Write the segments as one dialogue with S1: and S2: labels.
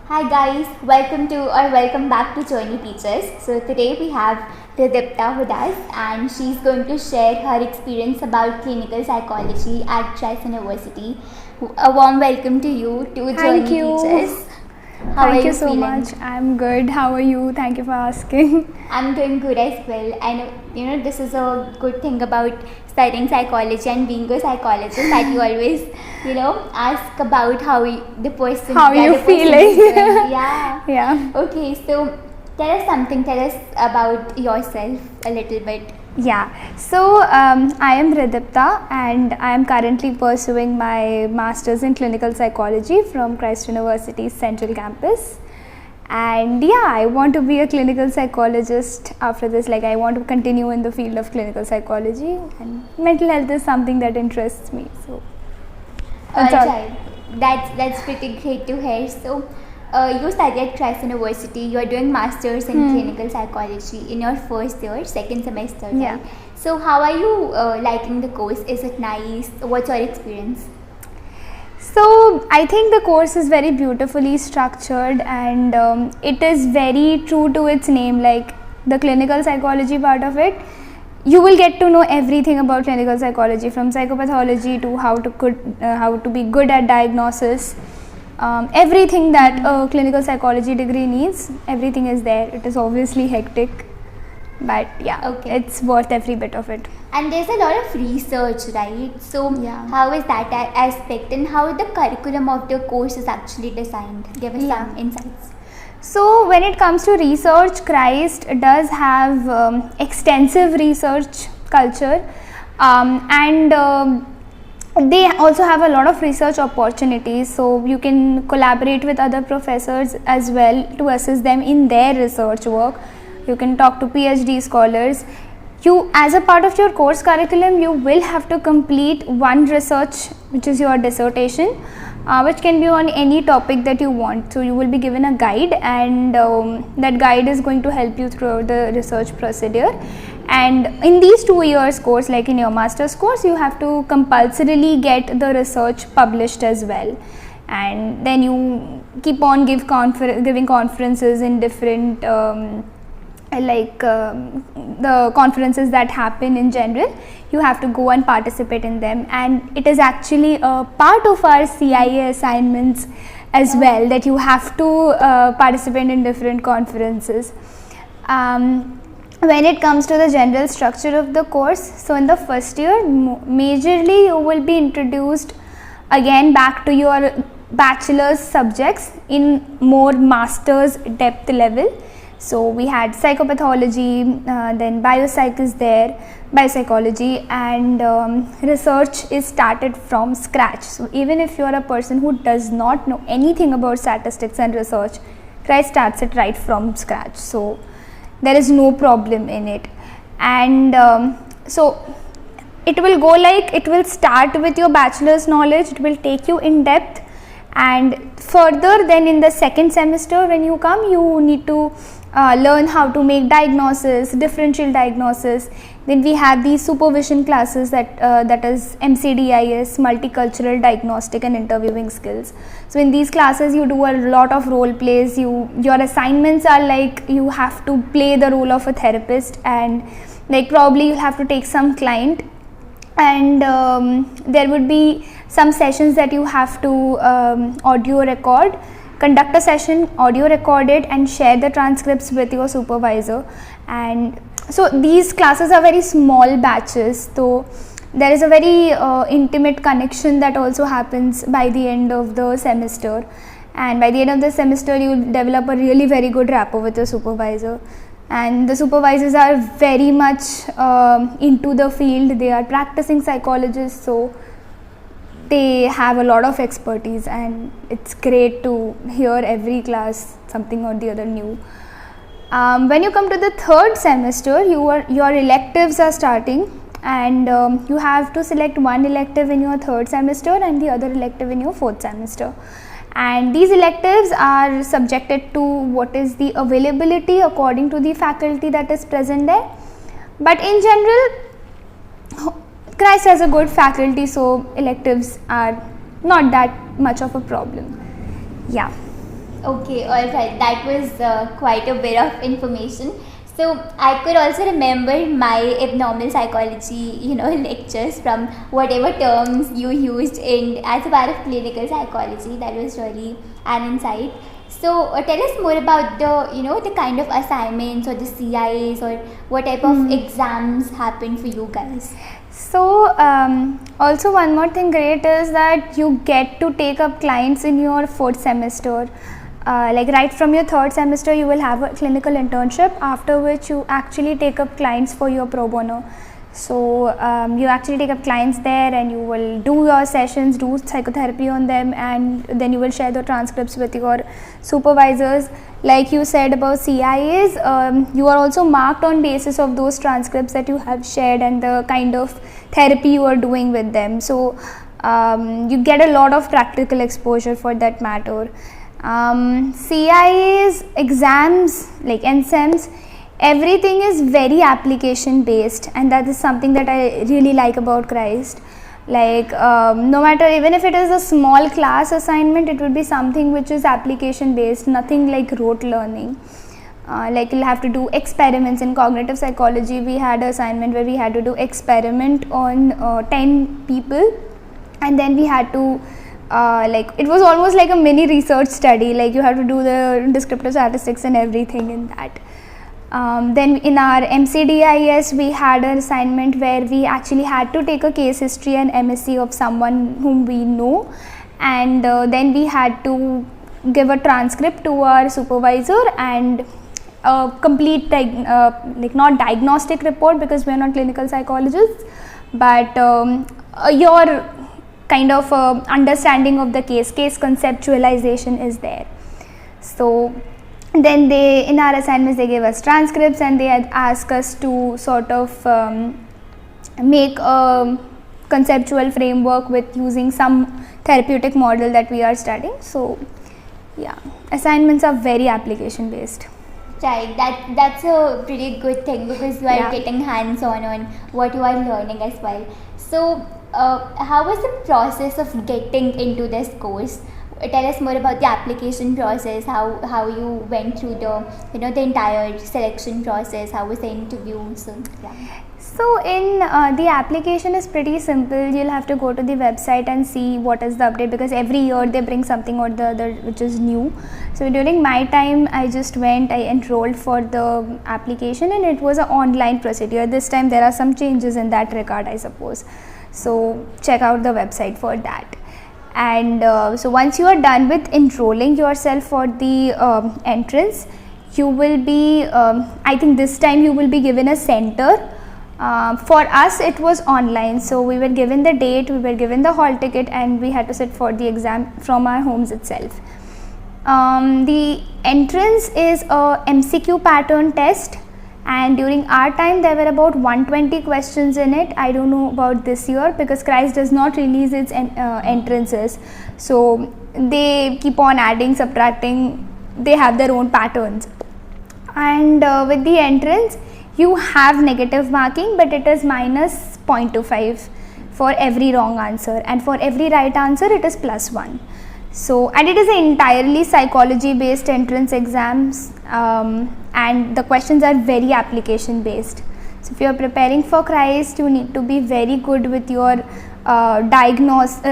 S1: Hi guys, welcome back to Journey Teachers. So today we have Pradipta with us and she's going to share her experience about clinical psychology at Rice University. A warm welcome to you to Journey
S2: Thank you.
S1: Teachers. How
S2: Thank
S1: are
S2: you so
S1: feeling?
S2: much. I'm good. How are you? Thank you for asking.
S1: I'm doing good as well. I know, this is a good thing about studying psychology and being a psychologist that you always, ask about the person.
S2: How
S1: yeah,
S2: you
S1: the person is
S2: feeling?
S1: doing. Yeah.
S2: Yeah.
S1: Okay, so tell us about yourself a little bit.
S2: Yeah. So I am Pradipta and I am currently pursuing my Masters in Clinical Psychology from Christ University's Central Campus. And yeah, I want to be a clinical psychologist after this. Like, I want to continue in the field of clinical psychology, and mental health is something that interests me. So that's all.
S1: Right. That's pretty great to hear. So, you study at Christ University. You are doing masters in clinical psychology in your first year, second semester. Right?
S2: Yeah.
S1: So, how are you liking the course? Is it nice? What's your experience?
S2: So I think the course is very beautifully structured and it is very true to its name. Like the clinical psychology part of it, you will get to know everything about clinical psychology, from psychopathology to how to be good at diagnosis. Everything that a clinical psychology degree needs, everything is there. It is obviously hectic, but yeah,
S1: Okay.
S2: it's worth every bit of it.
S1: And there's a lot of research, right? So,
S2: Yeah.
S1: how is that aspect and how the curriculum of the course is actually designed? Give us
S2: Yeah.
S1: some insights.
S2: So when it comes to research, Christ does have extensive research culture, and they also have a lot of research opportunities. So you can collaborate with other professors as well to assist them in their research work. You can talk to PhD scholars. You, as a part of your course curriculum, you will have to complete one research, which is your dissertation, which can be on any topic that you want. So you will be given a guide, and that guide is going to help you throughout the research procedure. And in these 2 years course, like in your master's course, you have to compulsorily get the research published as well. And then you keep on giving conferences in different the conferences that happen in general. You have to go and participate in them, and it is actually a part of our CIA assignments as well, that you have to participate in different conferences. When it comes to the general structure of the course, so in the first year, majorly you will be introduced again back to your bachelor's subjects in more master's depth level. So we had psychopathology, then biopsych is there, biopsychology, and research is started from scratch. So even if you are a person who does not know anything about statistics and research, Christ starts it right from scratch. So there is no problem in it. And so it will go like, it will start with your bachelor's knowledge, it will take you in depth, and further then in the second semester when you come, you need to learn how to make diagnosis, differential diagnosis. Then we have these supervision classes that is MCDIS, multicultural diagnostic and interviewing skills. So in these classes you do a lot of role plays. Your assignments are like, you have to play the role of a therapist, and like probably you'll have to take some client, and there would be some sessions that you have to audio record, conduct a session, audio record it, and share the transcripts with your supervisor. And so these classes are very small batches, so there is a very intimate connection that also happens by the end of the semester. And by the end of the semester, you develop a really very good rapport with your supervisor. And the supervisors are very much into the field. They are practicing psychologists, so they have a lot of expertise, and it's great to hear every class something or the other new. When you come to the third semester, your electives are starting, and you have to select one elective in your third semester and the other elective in your fourth semester. And these electives are subjected to what is the availability according to the faculty that is present there. But in general, Christ has a good faculty, so electives are not that much of a problem. Yeah.
S1: Okay, all right. That was quite a bit of information. So I could also remember my abnormal psychology, lectures from whatever terms you used in as a part of clinical psychology. That was really an insight. So tell us more about the kind of assignments or the CIAs or what type of exams happen for you guys.
S2: So also one more thing great is that you get to take up clients in your fourth semester. Like right from your third semester you will have a clinical internship, after which you actually take up clients for your pro bono. So you actually take up clients there and you will do your sessions, do psychotherapy on them, and then you will share the transcripts with your supervisors. Like you said about CIAs, you are also marked on basis of those transcripts that you have shared and the kind of therapy you are doing with them. So you get a lot of practical exposure for that matter. CIAs, exams like NSEMs, everything is very application based, and that is something that I really like about Christ. Like no matter, even if it is a small class assignment, it would be something which is application based, nothing like rote learning. Like you'll have to do experiments. In cognitive psychology we had an assignment where we had to do experiment on 10 people, and then we had to like it was almost like a mini research study, like you have to do the descriptive statistics and everything in that. Then in our MCDIS we had an assignment where we actually had to take a case history and MSc of someone whom we know, and then we had to give a transcript to our supervisor and a complete like not diagnostic report because we are not clinical psychologists, but your kind of understanding of the case conceptualization is there. So then they, in our assignments, they gave us transcripts and they had asked us to sort of make a conceptual framework with using some therapeutic model that we are studying. So yeah, assignments are very application based.
S1: Right, that's a pretty good thing because you are getting hands-on on what you are learning as well. So how was the process of getting into this course? Tell us more about the application process, how you went through the the entire selection process, how was the interview.
S2: So in the application is pretty simple. You'll have to go to the website and see what is the update, because every year they bring something or the other which is new. So during my time I just went, I enrolled for the application and it was an online procedure. This time there are some changes in that regard, I suppose. So check out the website for that. And so once you are done with enrolling yourself for the entrance, you will be I think this time you will be given a center. For us it was online, so we were given the date, we were given the hall ticket, and we had to sit for the exam from our homes itself. The entrance is a MCQ pattern test, and during our time there were about 120 questions in it. I don't know about this year because Christ does not release its entrances, so they keep on adding, subtracting, they have their own patterns. And with the entrance you have negative marking, but it is minus 0.25 for every wrong answer, and for every right answer it is +1. So, and it is an entirely psychology based entrance exams, and the questions are very application based. So if you are preparing for Christ, you need to be very good with your diagnostic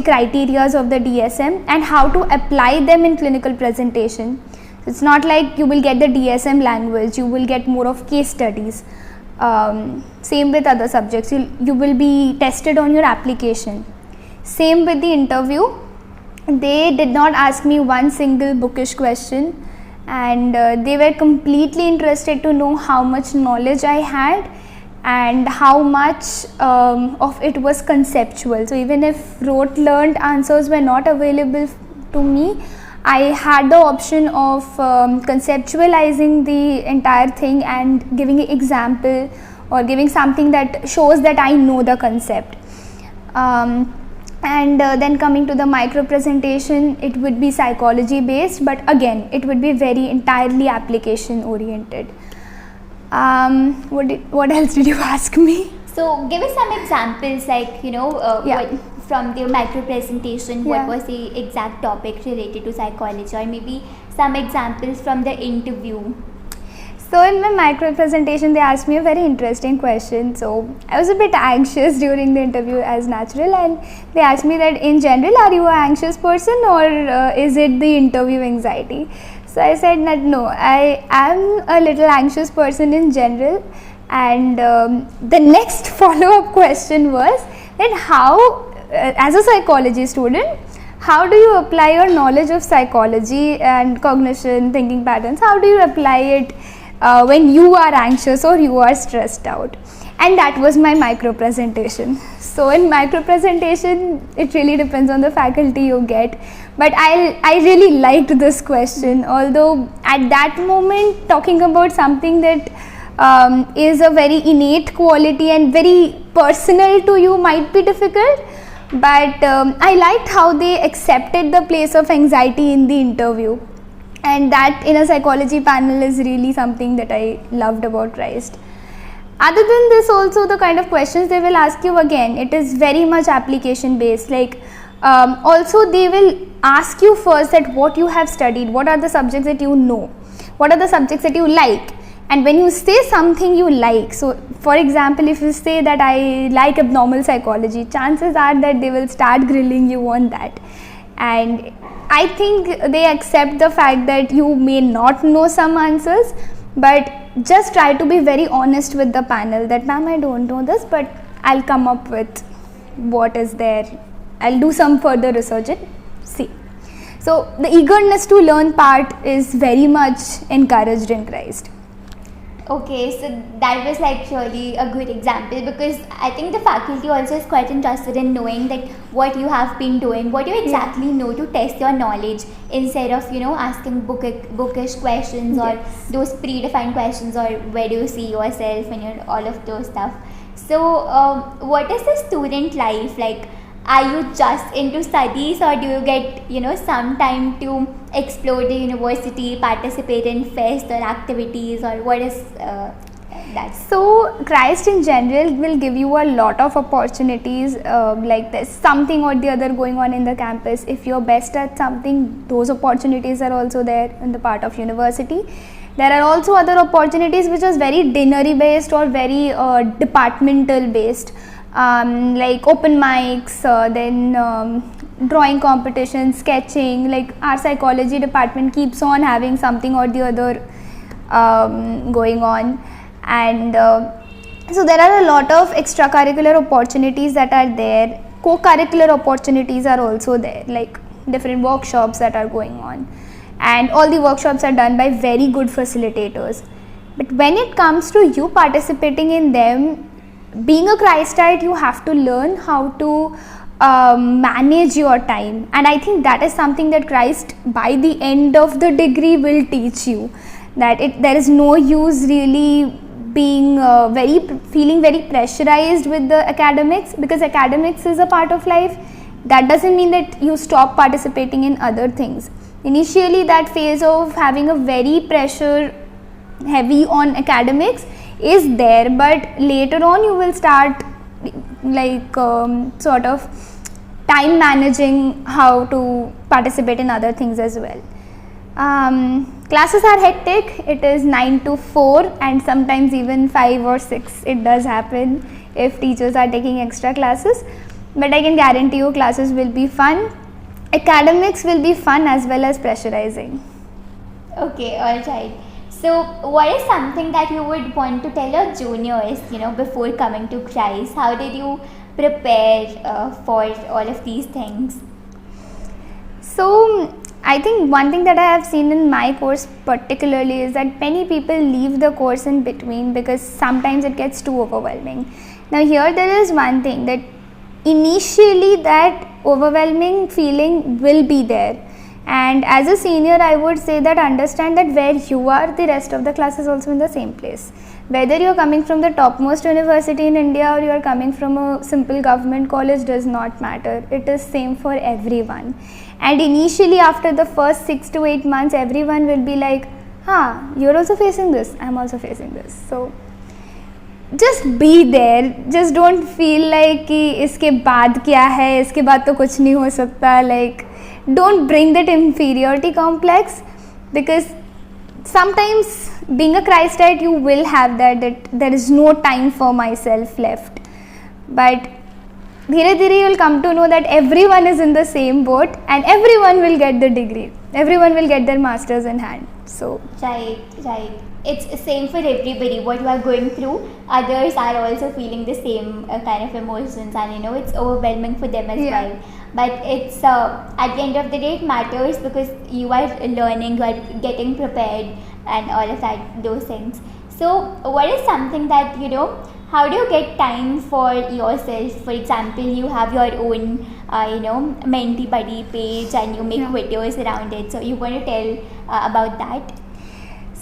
S2: criteria of the DSM and how to apply them in clinical presentation. It's not like you will get the DSM language, you will get more of case studies. Same with other subjects, you will be tested on your application. Same with the interview, they did not ask me one single bookish question, and they were completely interested to know how much knowledge I had and how much of it was conceptual. So even if rote learned answers were not available to me, I had the option of conceptualizing the entire thing and giving an example or giving something that shows that I know the concept. And then coming to the micro presentation, it would be psychology based, but again it would be very entirely application oriented. What else did you ask me?
S1: So give us some examples, like from the micro presentation, what
S2: Yeah.
S1: was the exact topic related to psychology, or maybe some examples from the interview?
S2: So in my micro presentation, they asked me a very interesting question. So I was a bit anxious during the interview, as natural, and they asked me that in general, are you an anxious person, or is it the interview anxiety? So I said that no, I am a little anxious person in general. And the next follow-up question was that how, as a psychology student, how do you apply your knowledge of psychology and cognition, thinking patterns? How do you apply it when you are anxious or you are stressed out? And that was my micro presentation. So in micro presentation, it really depends on the faculty you get. But I really liked this question, although at that moment talking about something that is a very innate quality and very personal to you might be difficult. But I liked how they accepted the place of anxiety in the interview, and that in a psychology panel is really something that I loved about Christ. Other than this, also the kind of questions they will ask you, again, it is very much application based. Like also they will ask you first that what you have studied, what are the subjects that you know, what are the subjects that you like. And when you say something you like, so for example, if you say that I like abnormal psychology, chances are that they will start grilling you on that. And I think they accept the fact that you may not know some answers, but just try to be very honest with the panel that ma'am, I don't know this, but I'll come up with what is there. I'll do some further research and see. So the eagerness to learn part is very much encouraged in Christ.
S1: Okay, so that was like surely a good example, because I think the faculty also is quite interested in knowing that what you have been doing, what you exactly know, to test your knowledge, instead of asking bookish questions or those predefined questions, or where do you see yourself and all of those stuff. So what is the student life like? Are you just into studies, or do you get some time to explore the university, participate in fest or activities, or what is that?
S2: So Christ in general will give you a lot of opportunities, like there's something or the other going on in the campus. If you're best at something, those opportunities are also there in the part of university. There are also other opportunities which is very dinnery based or very departmental based. Like open mics, then drawing competitions, sketching. Like our psychology department keeps on having something or the other going on, and so there are a lot of extracurricular opportunities that are there. Co-curricular opportunities are also there, like different workshops that are going on, and all the workshops are done by very good facilitators. But when it comes to you participating in them, being a Christite, you have to learn how to manage your time, and I think that is something that Christ by the end of the degree will teach you, that there is no use really being feeling very pressurized with the academics, because academics is a part of life. That doesn't mean that you stop participating in other things. Initially, that phase of having a very pressure heavy on academics is there, but later on you will start like sort of time managing how to participate in other things as well. Classes are hectic. It is 9 to 4 and sometimes even 5 or 6. It does happen if teachers are taking extra classes, but I can guarantee you classes will be fun. Academics will be fun as well as pressurizing.
S1: Okay, alright. So what is something that you would want to tell your juniors, before coming to Christ? How did you prepare for all of these things?
S2: So I think one thing that I have seen in my course particularly is that many people leave the course in between because sometimes it gets too overwhelming. Now here there is one thing, that initially that overwhelming feeling will be there. And as a senior, I would say that understand that where you are, the rest of the class is also in the same place. Whether you are coming from the topmost university in India or you are coming from a simple government college does not matter. It is same for everyone. And initially after the first 6 to 8 months, everyone will be like, you're also facing this, I'm also facing this. So just be there. Just don't feel like कि इसके बाद क्या है, इसके बाद तो कुछ नहीं हो सकता. Like, don't bring that inferiority complex, because sometimes being a Christite you will have that there is no time for myself left. But धीरे धीरे you will come to know that everyone is in the same boat and everyone will get the degree. Everyone will get their masters in hand. So
S1: Right. It's same for everybody. What you are going through, others are also feeling the same kind of emotions, and it's overwhelming for them as well. But it's at the end of the day, it matters because you are learning, you are getting prepared, and all of that, those things. So, what is something that how do you get time for yourself? For example, you have your own Menti Buddy page, and you make videos around it. So, you want to tell about that?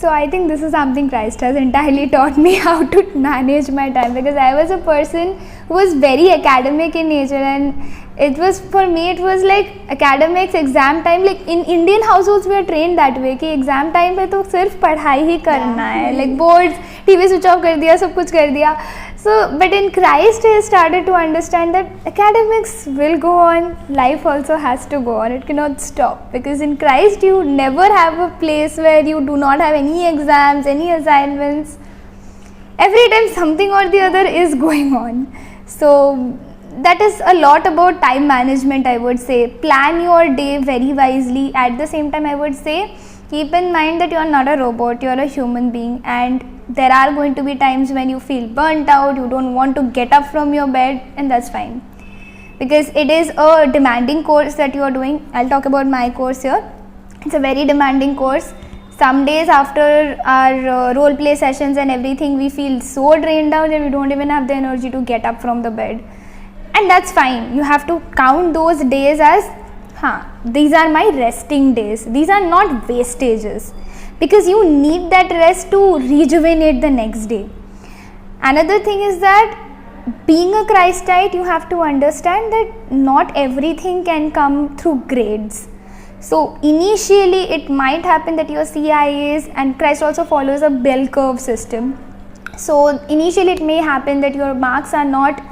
S2: So I think this is something Christ has entirely taught me, how to manage my time, because I was a person who was very academic in nature, and it was, for me, it was like academics, exam time. Like in Indian households we are trained that way कि exam time पे तो सिर्फ पढ़ाई ही करना है, like boards, TV switch off कर दिया, सब कुछ कर दिया. So, but in Christ I started to understand that academics will go on, life also has to go on, it cannot stop, because in Christ you never have a place where you do not have any exams, any assignments. Every time something or the other is going on. So that is a lot about time management, I would say. Plan your day very wisely. At the same time, I would say keep in mind that you are not a robot, you are a human being, and there are going to be times when you feel burnt out, you don't want to get up from your bed, and that's fine, because it is a demanding course that you are doing. I'll talk about my course here. It's a very demanding course. Some days after our role play sessions and everything, we feel so drained out that we don't even have the energy to get up from the bed, and that's fine. You have to count those days as these are my resting days, these are not wastages, because you need that rest to rejuvenate the next day. Another thing is that being a Christite, you have to understand that not everything can come through grades. So initially it might happen that your CIAs, and Christ also follows a bell curve system. So initially it may happen that your marks are not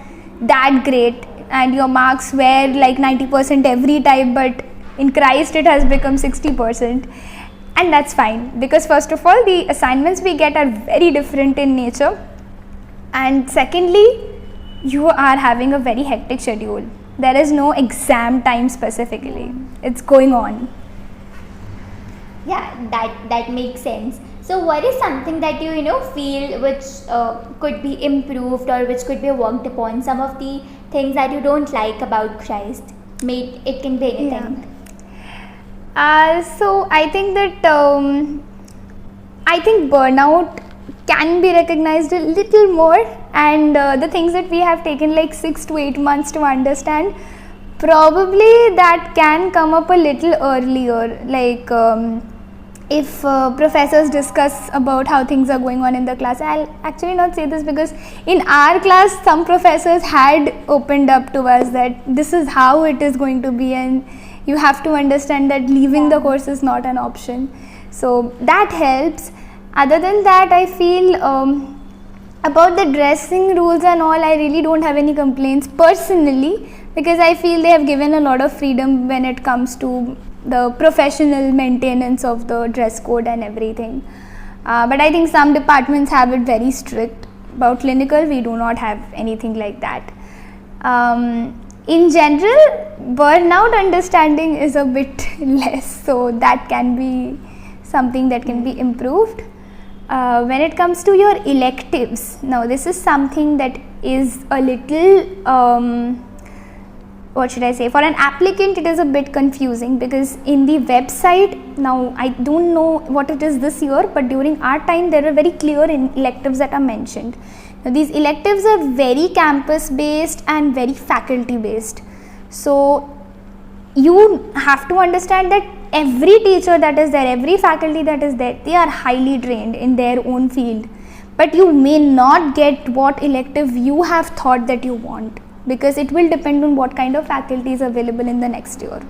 S2: that great and your marks were like 90% every time, but in Christ it has become 60%. And that's fine, because first of all, the assignments we get are very different in nature, and secondly, you are having a very hectic schedule. There is no exam time specifically, it's going on.
S1: Yeah, that makes sense. So what is something that you feel which could be improved or which could be worked upon? Some of the things that you don't like about Christ, it can be anything.
S2: So I think that I think burnout can be recognized a little more, and the things that we have taken like 6 to 8 months to understand, probably that can come up a little earlier. Like if professors discuss about how things are going on in the class, I'll actually not say this because in our class some professors had opened up to us that this is how it is going to be, and you have to understand that leaving the course is not an option. So that helps. Other than that, I feel about the dressing rules and all, I really don't have any complaints personally, because I feel they have given a lot of freedom when it comes to the professional maintenance of the dress code and everything. But I think some departments have it very strict. About clinical, we do not have anything like that. In general, burnout understanding is a bit less, so that can be something that can be improved. When it comes to your electives, now this is something that is a little, what should I say, for an applicant it is a bit confusing, because in the website, now I don't know what it is this year, but during our time there are very clear electives that are mentioned. Now these electives are very campus based and very faculty based, so you have to understand that every teacher that is there, every faculty that is there, they are highly trained in their own field, but you may not get what elective you have thought that you want, because it will depend on what kind of faculty is available in the next year.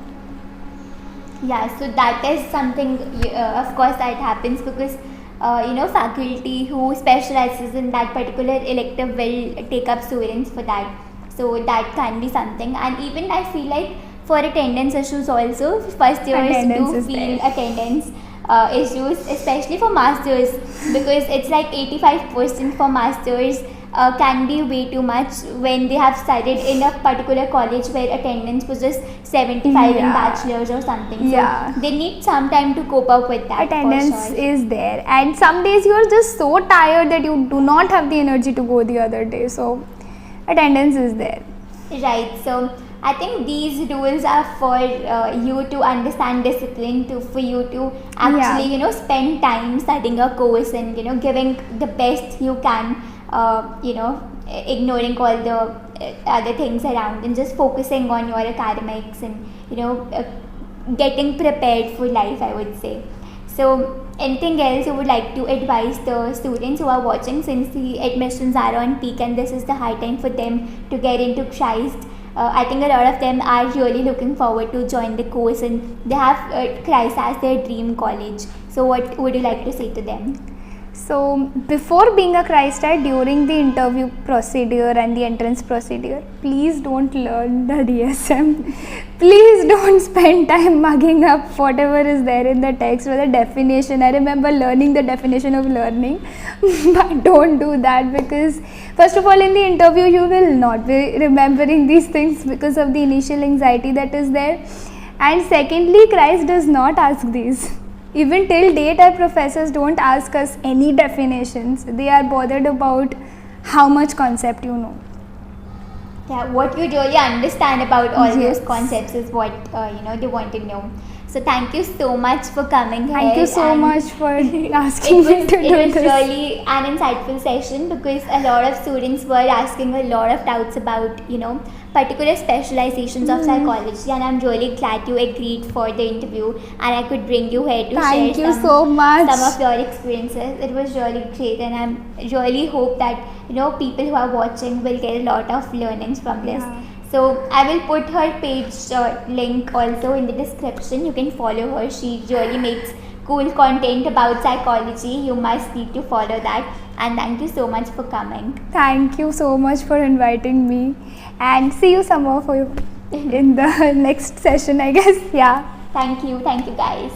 S1: Yeah, so that is something, of course, that happens because faculty who specializes in that particular elective will take up students for that. So that can be something. And even I feel like for attendance issues also, first years
S2: Attendance
S1: do
S2: is
S1: feel
S2: there.
S1: attendance issues, especially for masters, because it's like 85% for masters can be way too much when they have studied in a particular college where attendance was just 75 in
S2: Yeah.
S1: bachelor's or something. So
S2: Yeah.
S1: they need some time to cope up with that.
S2: Attendance
S1: for sure.
S2: is there, and some days you are just so tired that you do not have the energy to go the other day. So attendance is there.
S1: Right. So I think these rules are for you to understand discipline, for you to actually spend time studying a course and giving the best you can. Ignoring all the other things around and just focusing on your academics and getting prepared for life, I would say. So anything else you would like to advise the students who are watching, since the admissions are on peak and this is the high time for them to get into Christ? I think a lot of them are really looking forward to join the course and they have Christ as their dream college. So what would you like to say to them?
S2: So before being a Christite, during the interview procedure and the entrance procedure, please don't learn the DSM. Please don't spend time mugging up whatever is there in the text or the definition. I remember learning the definition of learning, but don't do that, because first of all in the interview you will not be remembering these things because of the initial anxiety that is there. And secondly, Christ does not ask these. Even till date, our professors don't ask us any definitions. They are bothered about how much concept you know.
S1: Yeah, what you really understand about all
S2: Yes.
S1: those concepts is what they want to know. So thank you so much for coming here.
S2: Thank you so
S1: and
S2: much for asking me to do
S1: it was
S2: this.
S1: really an insightful session, because a lot of students were asking a lot of doubts about particular specializations of psychology, and I'm really glad you agreed for the interview and I could bring you here to
S2: Thank
S1: share
S2: you so much.
S1: some of your experiences. It was really great, and I really hope that people who are watching will get a lot of learnings from this.
S2: Yeah.
S1: So I will put her page link also in the description. You can follow her. She really makes cool content about psychology. You must need to follow that. And thank you so much for coming.
S2: Thank you so much for inviting me, and see you some more for in the next session, I guess. Yeah.
S1: Thank you guys.